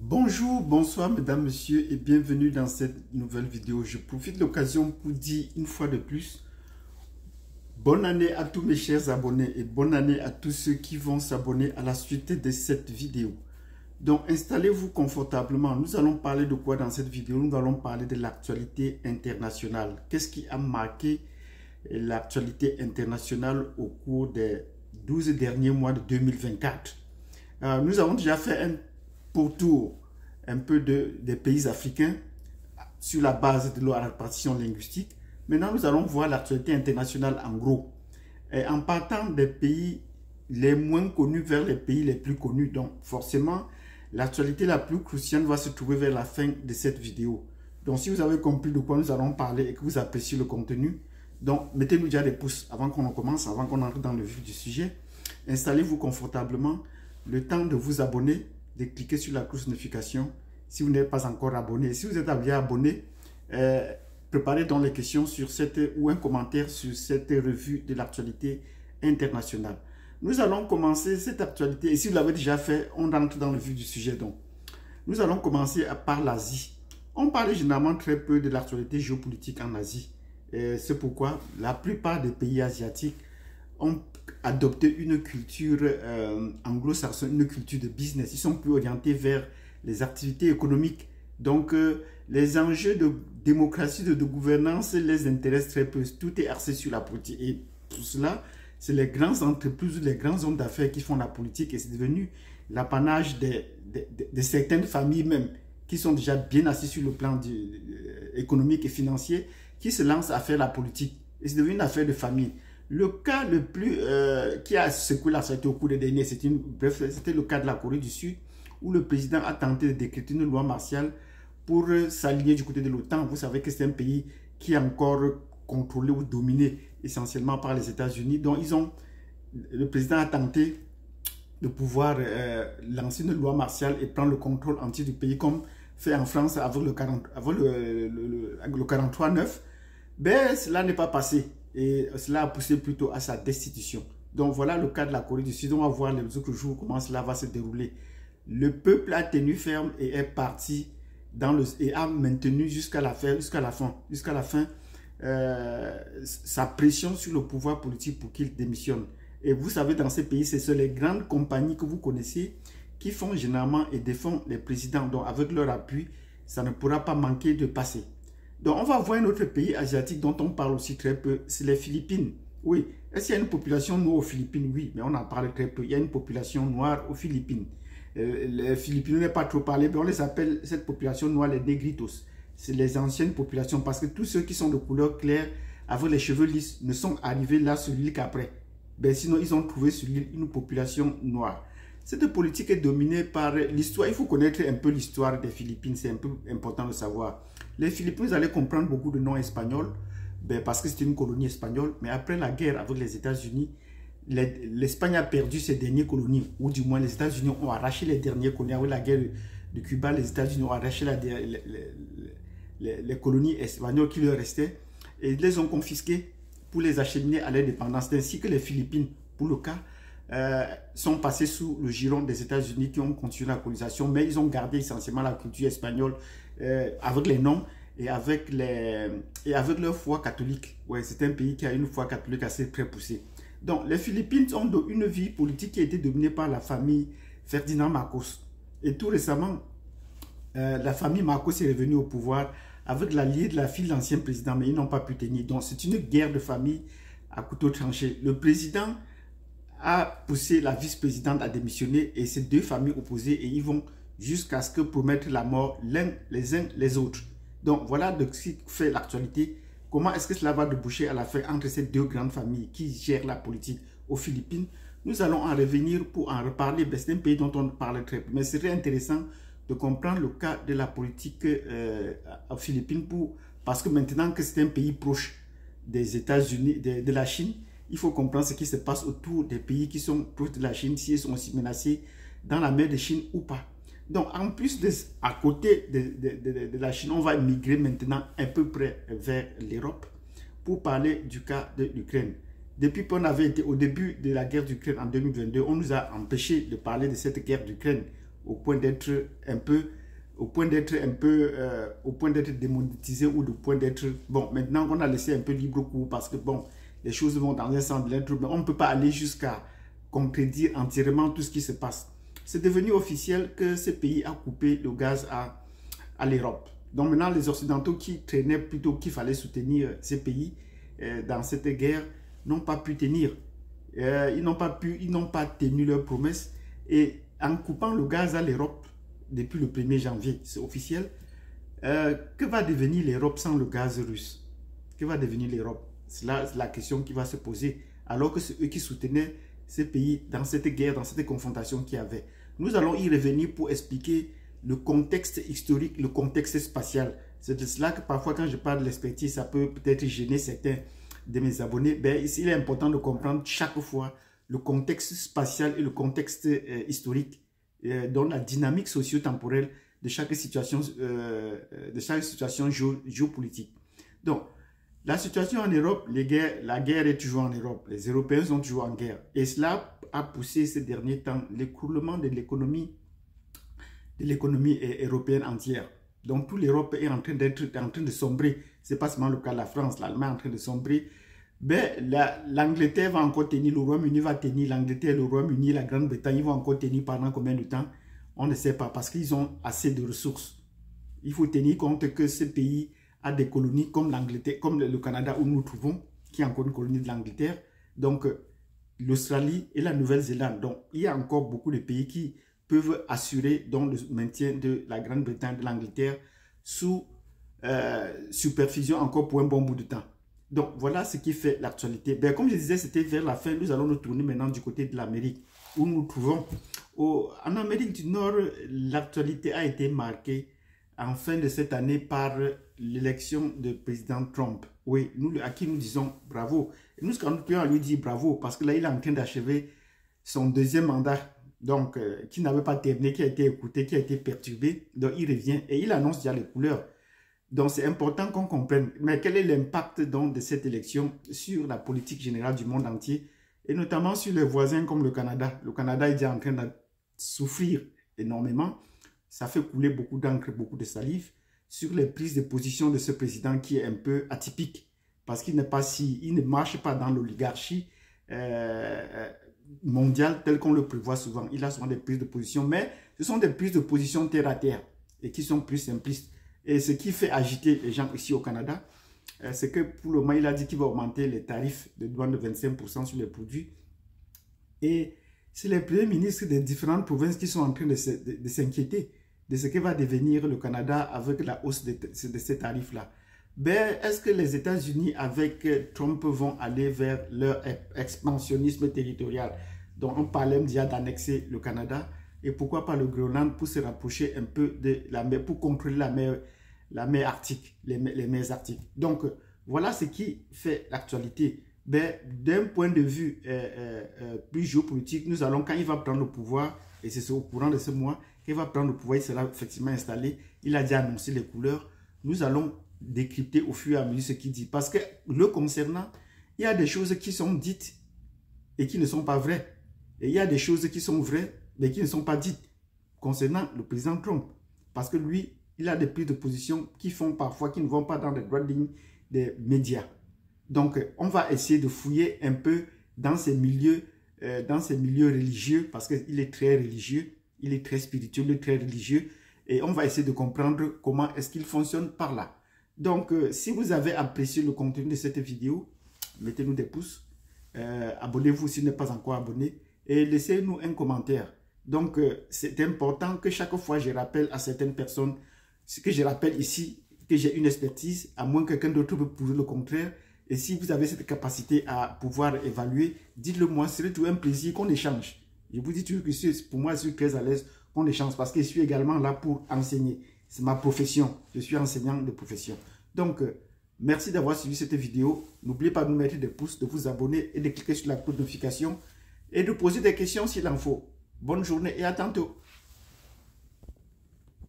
Bonjour, bonsoir mesdames, messieurs et bienvenue dans cette nouvelle vidéo. Je profite de l'occasion pour dire une fois de plus, bonne année à tous mes chers abonnés et bonne année à tous ceux qui vont s'abonner à la suite de cette vidéo. Donc installez-vous confortablement. Nous allons parler de quoi dans cette vidéo? Nous allons parler de l'actualité internationale. Qu'est-ce qui a marqué l'actualité internationale au cours des 12 derniers mois de 2024? Nous avons déjà fait un tour un peu des pays africains sur la base de leur répartition linguistique. Maintenant, nous allons voir l'actualité internationale en gros. Et en partant des pays les moins connus vers les pays les plus connus. Donc, forcément, l'actualité la plus cruciale va se trouver vers la fin de cette vidéo. Donc, si vous avez compris de quoi nous allons parler et que vous appréciez le contenu, donc mettez-nous déjà des pouces avant qu'on commence, avant qu'on entre dans le vif du sujet. Installez-vous confortablement. Le temps de vous abonner, de cliquer sur la cloche de notification si vous n'êtes pas encore abonné. Si vous êtes déjà abonné, préparez donc les questions sur ou un commentaire sur cette revue de l'actualité internationale. Nous allons commencer cette actualité, et si vous l'avez déjà fait, on entre dans le vif du sujet. Donc, nous allons commencer par l'Asie. On parle généralement très peu de l'actualité géopolitique en Asie. C'est pourquoi la plupart des pays asiatiques ont adopté une culture anglo-saxonne, une culture de business. Ils sont plus orientés vers les activités économiques. Donc, les enjeux de démocratie, de gouvernance les intéressent très peu. Tout est axé sur la politique. Et pour cela, c'est les grandes entreprises ou les grands hommes d'affaires qui font la politique. Et c'est devenu l'apanage de certaines familles même qui sont déjà bien assis sur le plan économique et financier, qui se lancent à faire la politique. Et c'est devenu une affaire de famille. Le cas le plus qui a secoué la société au cours des derniers, c'était le cas de la Corée du Sud, où le président a tenté de décréter une loi martiale pour s'aligner du côté de l'OTAN. Vous savez que c'est un pays qui est encore contrôlé ou dominé essentiellement par les États-Unis. Donc, le président a tenté de pouvoir lancer une loi martiale et prendre le contrôle entier du pays, comme fait en France avec le 43-9. Mais cela n'est pas passé. Et cela a poussé plutôt à sa destitution. Donc voilà le cas de la Corée du Sud. On va voir les autres jours comment cela va se dérouler. Le peuple a tenu ferme et est parti et a maintenu jusqu'à la fin sa pression sur le pouvoir politique pour qu'il démissionne. Et vous savez, dans ces pays, ce sont les grandes compagnies que vous connaissez qui font généralement et défendent les présidents. Donc avec leur appui, ça ne pourra pas manquer de passer. Donc, on va voir un autre pays asiatique dont on parle aussi très peu, c'est les Philippines. Oui, est-ce qu'il y a une population noire aux Philippines? Oui, mais on en parle très peu. Il y a une population noire aux Philippines. Les Philippines n'est pas trop parlé, mais on les appelle, cette population noire, les négritos. C'est les anciennes populations, parce que tous ceux qui sont de couleur claire, avec les cheveux lisses, ne sont arrivés là sur l'île qu'après. Ben, sinon, ils ont trouvé sur l'île une population noire. Cette politique est dominée par l'histoire. Il faut connaître un peu l'histoire des Philippines, c'est un peu important de savoir. Les Philippines, vous allez comprendre beaucoup de noms espagnols, parce que c'est une colonie espagnole. Mais après la guerre avec les États-Unis, l'Espagne a perdu ses dernières colonies, ou du moins les États-Unis ont arraché les dernières colonies. Avec la guerre de Cuba, les États-Unis ont arraché les colonies espagnoles qui leur restaient et ils les ont confisquées pour les acheminer à l'indépendance. Ainsi que les Philippines, pour le cas, sont passés sous le giron des États-Unis qui ont continué la colonisation, mais ils ont gardé essentiellement la culture espagnole avec les noms et avec leur foi catholique. Ouais, c'est un pays qui a une foi catholique assez très poussée. Donc, les Philippines ont une vie politique qui a été dominée par la famille Ferdinand Marcos. Et tout récemment, la famille Marcos est revenue au pouvoir avec l'allié de la fille de l'ancien président, mais ils n'ont pas pu tenir. Donc, c'est une guerre de famille à couteau tranché. Le président a poussé la vice-présidente à démissionner et ces deux familles opposées et ils vont jusqu'à ce que promettent la mort les uns les autres. Donc voilà de ce qui fait l'actualité. Comment est-ce que cela va déboucher à la fin entre ces deux grandes familles qui gèrent la politique aux Philippines? Nous allons en revenir pour en reparler. C'est un pays dont on parle très peu, mais c'est très intéressant de comprendre le cas de la politique aux Philippines parce que maintenant que c'est un pays proche des États-Unis, de la Chine, il faut comprendre ce qui se passe autour des pays qui sont proches de la Chine, si ils sont aussi menacés dans la mer de Chine ou pas. Donc, en plus à côté de la Chine, on va migrer maintenant un peu près vers l'Europe pour parler du cas de l'Ukraine. Depuis qu'on avait été au début de la guerre d'Ukraine en 2022, on nous a empêché de parler de cette guerre d'Ukraine au point d'être un peu au point d'être un peu, au point d'être démonétisé ou au point d'être, bon, maintenant qu'on a laissé un peu libre cours parce que, bon, les choses vont dans un sens de l'intro, mais on ne peut pas aller jusqu'à contredire entièrement tout ce qui se passe. C'est devenu officiel que ce pays a coupé le gaz à l'Europe. Donc maintenant, les Occidentaux qui traînaient plutôt qu'il fallait soutenir ces pays dans cette guerre n'ont pas pu tenir. Ils n'ont pas tenu leurs promesses. Et en coupant le gaz à l'Europe, depuis le 1er janvier, c'est officiel, que va devenir l'Europe sans le gaz russe? Que va devenir l'Europe? C'est la question qui va se poser, alors que c'est eux qui soutenaient ces pays dans cette guerre, dans cette confrontation qu'il y avait. Nous allons y revenir pour expliquer le contexte historique, le contexte spatial. C'est de cela que parfois quand je parle de l'expertise, ça peut peut-être gêner certains de mes abonnés. Ben, ici, il est important de comprendre chaque fois le contexte spatial et le contexte historique, dans la dynamique socio-temporelle de chaque situation, géopolitique. Donc, la situation en Europe, la guerre est toujours en Europe. Les Européens sont toujours en guerre. Et cela a poussé ces derniers temps l'écroulement de l'économie européenne entière. Donc, toute l'Europe est en train de sombrer. Ce n'est pas seulement le cas de la France, l'Allemagne est en train de sombrer. Ben, l'Angleterre va encore tenir, le Royaume-Uni va tenir, l'Angleterre, le Royaume-Uni, la Grande-Bretagne, ils vont encore tenir pendant combien de temps? On ne sait pas, parce qu'ils ont assez de ressources. Il faut tenir compte que ce pays a des colonies comme l'Angleterre, comme le Canada où nous nous trouvons, qui est encore une colonie de l'Angleterre. Donc, l'Australie et la Nouvelle-Zélande. Donc, il y a encore beaucoup de pays qui peuvent assurer donc, le maintien de la Grande-Bretagne, de l'Angleterre, sous supervision encore pour un bon bout de temps. Donc, voilà ce qui fait l'actualité. Ben, comme je disais, c'était vers la fin. Nous allons nous tourner maintenant du côté de l'Amérique, où nous nous trouvons. En Amérique du Nord, l'actualité a été marquée en fin de cette année par l'élection du président Trump. Oui, à qui nous disons bravo. Et nous, nous pouvons lui dire bravo, parce que là, il est en train d'achever son deuxième mandat, donc qui n'avait pas terminé, qui a été écouté, qui a été perturbé. Donc, il revient et il annonce déjà les couleurs. Donc, c'est important qu'on comprenne. Mais quel est l'impact de cette élection sur la politique générale du monde entier et notamment sur les voisins comme le Canada. Le Canada est déjà en train de souffrir énormément. Ça fait couler beaucoup d'encre, beaucoup de salive sur les prises de position de ce président qui est un peu atypique parce qu'il ne marche pas dans l'oligarchie mondiale telle qu'on le prévoit souvent. Il a souvent des prises de position, mais ce sont des prises de position terre à terre et qui sont plus simplistes. Et ce qui fait agiter les gens ici au Canada, c'est que pour le moment, il a dit qu'il va augmenter les tarifs de douane de 25% sur les produits. Et c'est les premiers ministres des différentes provinces qui sont en train de s'inquiéter de ce que va devenir le Canada avec la hausse de ces tarifs-là. Ben, est-ce que les États-Unis, avec Trump, vont aller vers leur expansionnisme territorial? Donc, on parlait déjà d'annexer le Canada. Et pourquoi pas le Groenland pour se rapprocher un peu de la mer, pour contrôler la mer Arctique, les mers arctiques. Donc, voilà ce qui fait l'actualité. Ben, d'un point de vue plus géopolitique, nous allons, quand il va prendre le pouvoir, et c'est au courant de ce mois, qu'il va prendre le pouvoir, il sera effectivement installé, il a déjà annoncé les couleurs, nous allons décrypter au fur et à mesure ce qu'il dit. Parce que le concernant, il y a des choses qui sont dites et qui ne sont pas vraies. Et il y a des choses qui sont vraies, mais qui ne sont pas dites concernant le président Trump. Parce que lui, il a des prises de position qui font parfois, qui ne vont pas dans les droites lignes des médias. Donc, on va essayer de fouiller un peu dans ces milieux religieux, parce qu'il est très religieux, il est très spirituel, il est très religieux, et on va essayer de comprendre comment est-ce qu'il fonctionne par là. Donc, si vous avez apprécié le contenu de cette vidéo, mettez-nous des pouces, abonnez-vous si vous n'êtes pas encore abonné, et laissez-nous un commentaire. Donc, c'est important que chaque fois je rappelle à certaines personnes, ce que je rappelle ici, que j'ai une expertise, à moins que quelqu'un d'autre peut prouver le contraire. Et si vous avez cette capacité à pouvoir évaluer, dites-le moi, ce serait tout un plaisir qu'on échange. Je vous dis toujours que pour moi, je suis très à l'aise qu'on échange parce que je suis également là pour enseigner. C'est ma profession. Je suis enseignant de profession. Donc, merci d'avoir suivi cette vidéo. N'oubliez pas de nous mettre des pouces, de vous abonner et de cliquer sur la cloche de notification et de poser des questions s'il en faut. Bonne journée et à tantôt.